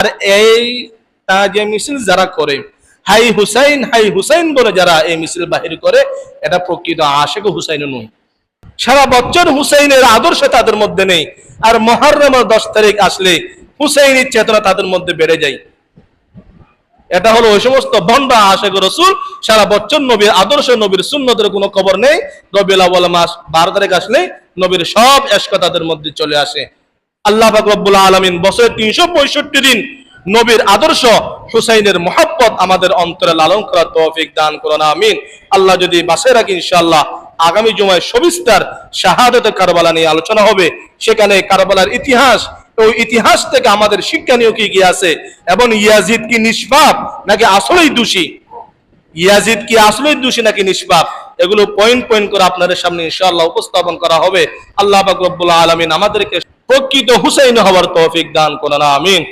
আর এই যে মিছিল যারা করে, হাই হুসাইন বলে যারা এই মিছিল বাহির করে, এটা প্রকৃত আশিক হুসাইন নয়। সারা বছর হুসাইনের আদর্শ তাদের মধ্যে নেই, আর মুহররমের 10 তারিখ আসলে হুসাইনের চেতনা তাদের মধ্যে বেড়ে যায়। এটা হলো ওই সমস্ত ভণ্ড আশিক রাসূল, সারা বছর নবীর আদর্শ, নবীর সুন্নতের কোনো খবর নেই। রবিউল আউয়াল মাস 12 তারিখ আসলে নবীর সব ইশক তাদের মধ্যে চলে আসে। আল্লাহ পাক রব্বুল আলামিন বছরে 365 দিন নবীর আদর্শ, হুসাইনের মহব্বত আমাদের অন্তরে লালন করার তৌফিক দান করুন, আমিন। আল্লাহ যদি বাঁচিয়ে রাখি, ইনশাআল্লাহ আগামী জুমায় সবিস্তার শাহাদাতে কারবালা নিয়ে আলোচনা হবে। সেখানে কারবালার ইতিহাস, ওই ইতিহাস থেকে আমাদের শিক্ষণীয় কি কি আছে, এবং ইয়াজিদ কি নিষ্পাপ নাকি আসলেই দোষী, ইয়াজিদ কি আসলেই দোষী নাকি নিষ্পাপ, এগুলো পয়েন্ট পয়েন্ট করে আপনাদের সামনে ইনশাআল্লাহ উপস্থাপন করা হবে। আল্লাহ পাক রব্বুল আলামিন আমাদেরকে প্রকৃত হুসাইন হওয়ার তৌফিক দান করুন, আমিন।